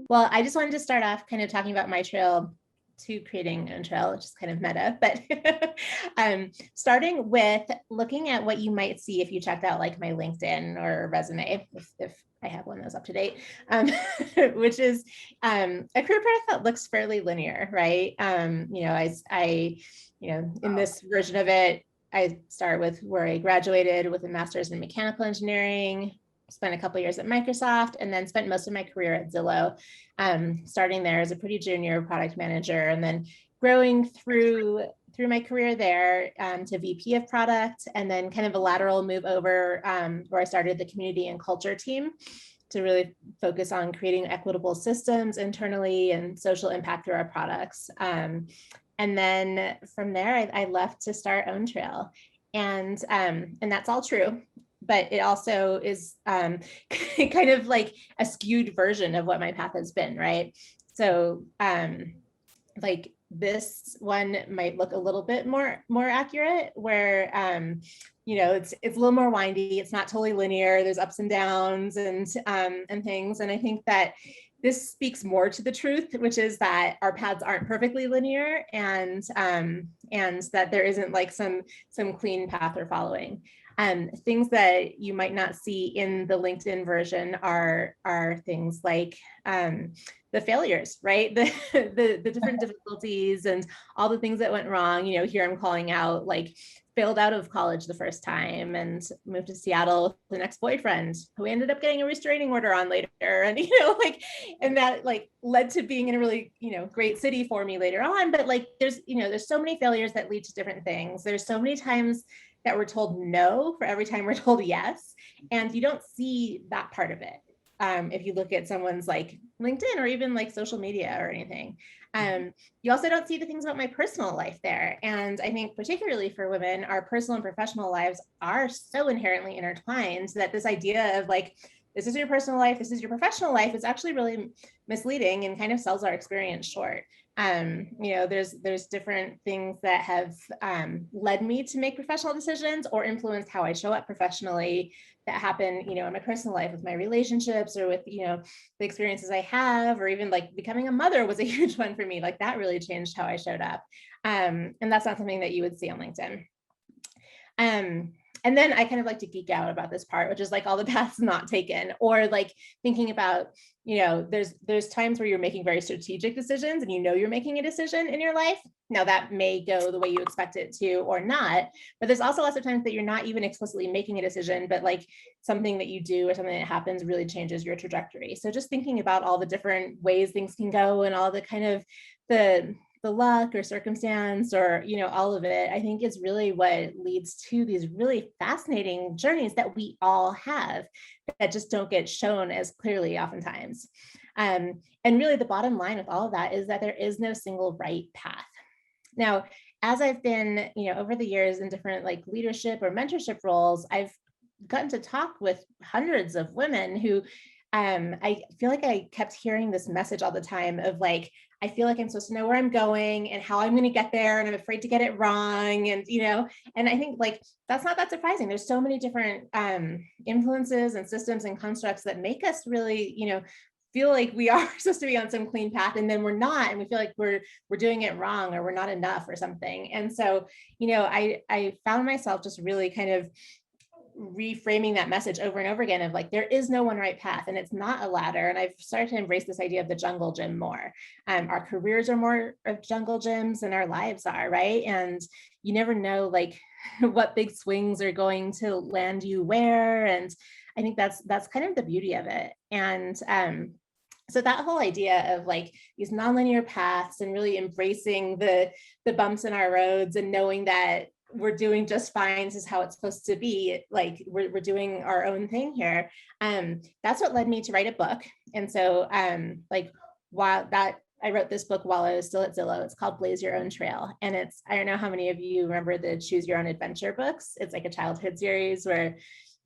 Well, I just wanted to start off kind of talking about my trail to creating OwnTrail, which is kind of meta, but starting with looking at what you might see if you checked out like my LinkedIn or resume, if I have one that's up to date, which is a career path that looks fairly linear, right? In this version of it, I start with where I graduated with a master's in mechanical engineering, spent a couple of years at Microsoft, and then spent most of my career at Zillow, starting there as a pretty junior product manager, and then growing through my career there to VP of product, and then kind of a lateral move over where I started the community and culture team to really focus on creating equitable systems internally and social impact through our products. And then from there, I left to start OwnTrail. And that's all true. But it also is kind of like a skewed version of what my path has been, right? So like this one might look a little bit more accurate, where it's a little more windy. It's not totally linear. There's ups and downs and things. And I think that this speaks more to the truth, which is that our paths aren't perfectly linear, and that there isn't like some clean path we're following. Things that you might not see in the LinkedIn version are things like the failures, right? The different difficulties and all the things that went wrong. Here I'm calling out like failed out of college the first time and moved to Seattle with an ex-boyfriend who we ended up getting a restraining order on later. And, and that like led to being in a really, great city for me later on. But like, there's so many failures that lead to different things. There's so many times that we're told no for every time we're told yes. And you don't see that part of it. If you look at someone's like LinkedIn or even like social media or anything. You also don't see the things about my personal life there. And I think particularly for women, our personal and professional lives are so inherently intertwined that this idea of like, this is your personal life, this is your professional life, is actually really misleading and kind of sells our experience short. There's different things that have led me to make professional decisions or influenced how I show up professionally that happen, in my personal life with my relationships or with, the experiences I have, or even like becoming a mother was a huge one for me. Like that really changed how I showed up. And that's not something that you would see on LinkedIn. And then I kind of like to geek out about this part, which is like all the paths not taken, or like thinking about, there's times where you're making very strategic decisions and you're making a decision in your life. Now that may go the way you expect it to or not, but there's also lots of times that you're not even explicitly making a decision, but like something that you do or something that happens really changes your trajectory. So just thinking about all the different ways things can go and all the kind of the luck or circumstance or, all of it, I think is really what leads to these really fascinating journeys that we all have that just don't get shown as clearly oftentimes. And really the bottom line with all of that is that there is no single right path. Now, as I've been, over the years in different like leadership or mentorship roles, I've gotten to talk with hundreds of women who I feel like I kept hearing this message all the time of like, I feel like I'm supposed to know where I'm going and how I'm going to get there. And I'm afraid to get it wrong. And, and I think like, that's not that surprising. There's so many different influences and systems and constructs that make us really, feel like we are supposed to be on some clean path and then we're not. And we feel like we're doing it wrong or we're not enough or something. And so, I found myself just really kind of reframing that message over and over again of like, there is no one right path and it's not a ladder. And I've started to embrace this idea of the jungle gym more. Our careers are more of jungle gyms than our lives are, right? And you never know like what big swings are going to land you where. And I think that's kind of the beauty of it. And so that whole idea of like these nonlinear paths and really embracing the bumps in our roads and knowing that we're doing just fine, this is how it's supposed to be, like we're doing our own thing here. That's what led me to write a book. And so while that I wrote this book while I was still at Zillow. It's called Blaze Your Own Trail. And I don't know how many of you remember the Choose Your Own Adventure books. It's like a childhood series where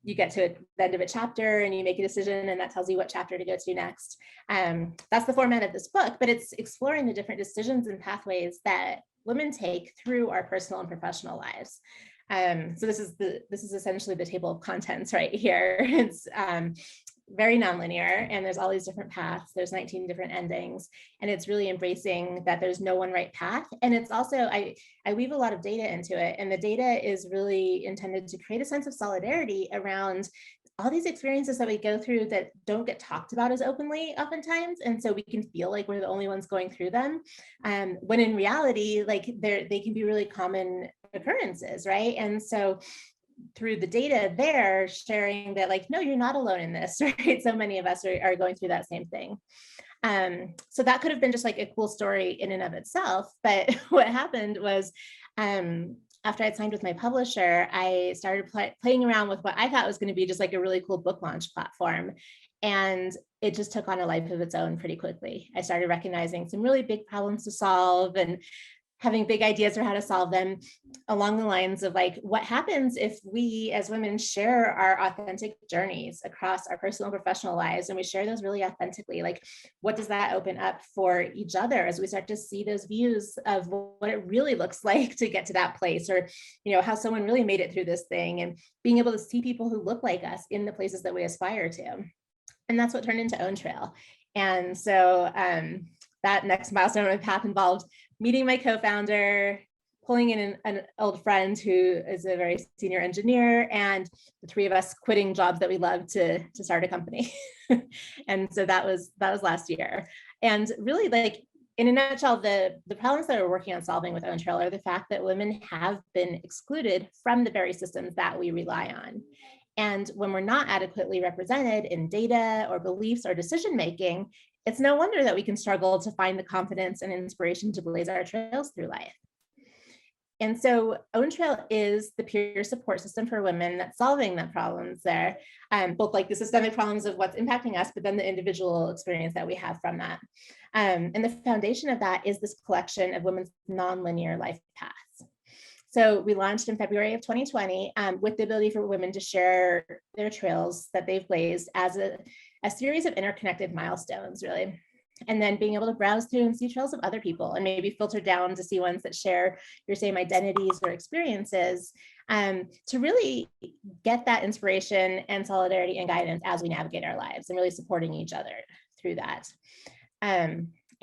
you get to the end of a chapter and you make a decision and that tells you what chapter to go to next. That's the format of this book, but it's exploring the different decisions and pathways that women take through our personal and professional lives. So this is essentially the table of contents right here. It's very nonlinear, and there's all these different paths. There's 19 different endings, and it's really embracing that there's no one right path. And it's also, I weave a lot of data into it, and the data is really intended to create a sense of solidarity around all these experiences that we go through that don't get talked about as openly oftentimes. And so we can feel like we're the only ones going through them. When in reality, like they can be really common occurrences, right? And so through the data there, sharing that like, no, you're not alone in this, right? So many of us are going through that same thing. So that could have been just like a cool story in and of itself. But what happened was, after I'd signed with my publisher, I started playing around with what I thought was going to be just like a really cool book launch platform. And it just took on a life of its own pretty quickly. I started recognizing some really big problems to solve and having big ideas for how to solve them, along the lines of like, what happens if we as women share our authentic journeys across our personal and professional lives, and we share those really authentically? Like, what does that open up for each other as we start to see those views of what it really looks like to get to that place, or, you know, how someone really made it through this thing, and being able to see people who look like us in the places that we aspire to. And that's what turned into OwnTrail. And so that next milestone on my path involved meeting my co-founder, pulling in an old friend who is a very senior engineer, and the three of us quitting jobs that we loved to start a company. And so that was last year. And really, like, in a nutshell, the problems that we're working on solving with OwnTrail are the fact that women have been excluded from the very systems that we rely on. And when we're not adequately represented in data or beliefs or decision-making, it's no wonder that we can struggle to find the confidence and inspiration to blaze our trails through life. And so OwnTrail is the peer support system for women that's solving the problems there, both like the systemic problems of what's impacting us, but then the individual experience that we have from that. And the foundation of that is this collection of women's nonlinear life paths. So we launched in February of 2020 with the ability for women to share their trails that they've blazed as a series of interconnected milestones, really. And then being able to browse through and see trails of other people, and maybe filter down to see ones that share your same identities or experiences, to really get that inspiration and solidarity and guidance as we navigate our lives, and really supporting each other through that.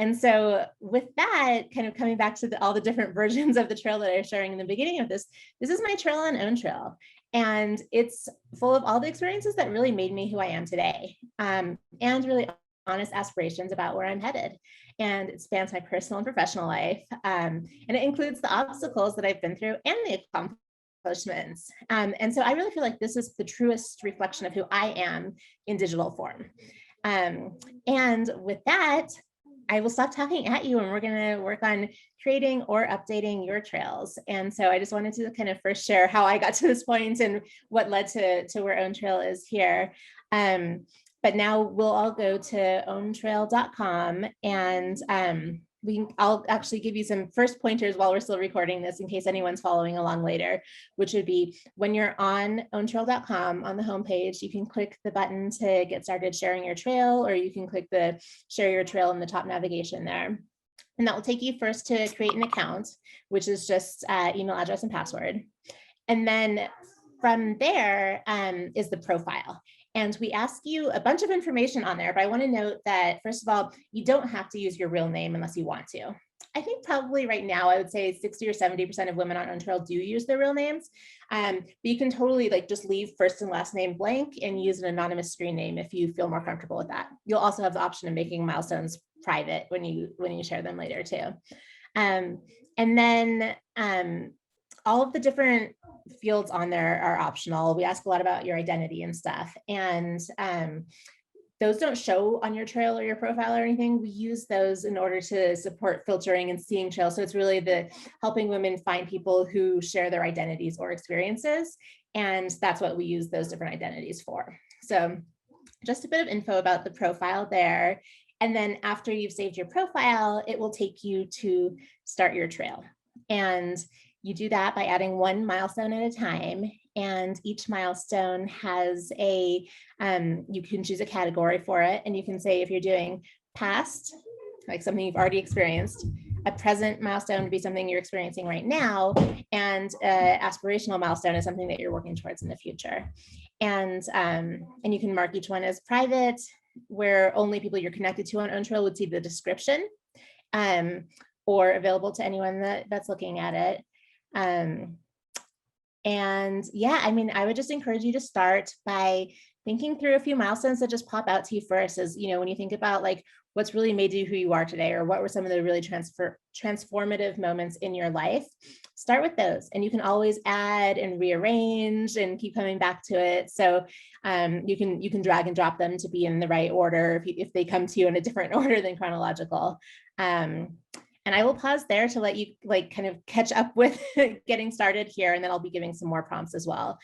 And so with that, kind of coming back to all the different versions of the trail that I was sharing in the beginning of this is my trail on OwnTrail. And it's full of all the experiences that really made me who I am today, and really honest aspirations about where I'm headed. And it spans my personal and professional life. And it includes the obstacles that I've been through and the accomplishments. And so I really feel like this is the truest reflection of who I am in digital form. And with that, I will stop talking at you, and we're going to work on creating or updating your trails. And so I just wanted to kind of first share how I got to this point and what led to where OwnTrail is here. But now we'll all go to owntrail.com, and I'll actually give you some first pointers while we're still recording this, in case anyone's following along later, which would be when you're on owntrail.com on the homepage, you can click the button to get started sharing your trail, or you can click the share your trail in the top navigation there. And that will take you first to create an account, which is just email address and password. And then from there is the profile. And we ask you a bunch of information on there, but I want to note that, first of all, you don't have to use your real name unless you want to. I think probably right now, I would say 60 or 70% of women on OwnTrail do use their real names. But you can totally just leave first and last name blank and use an anonymous screen name if you feel more comfortable with that. You'll also have the option of making milestones private when you share them later too. And then all of the different fields on there are optional. We ask a lot about your identity and stuff. And those don't show on your trail or your profile or anything. We use those in order to support filtering and seeing trails. So it's really the helping women find people who share their identities or experiences. And that's what we use those different identities for. So just a bit of info about the profile there. And then after you've saved your profile, it will take you to start your trail. And you do that by adding one milestone at a time. And each milestone has you can choose a category for it. And you can say, if you're doing past, like something you've already experienced, a present milestone would be something you're experiencing right now, and an aspirational milestone is something that you're working towards in the future. And you can mark each one as private, where only people you're connected to on OwnTrail would see the description, or available to anyone that's looking at it. And yeah, I mean, I would just encourage you to start by thinking through a few milestones that just pop out to you first, as you know, when you think about like what's really made you who you are today, or what were some of the really transformative moments in your life. Start with those, and you can always add and rearrange and keep coming back to it. So you can drag and drop them to be in the right order if they come to you in a different order than chronological. And I will pause there to let you like kind of catch up with getting started here, and then I'll be giving some more prompts as well.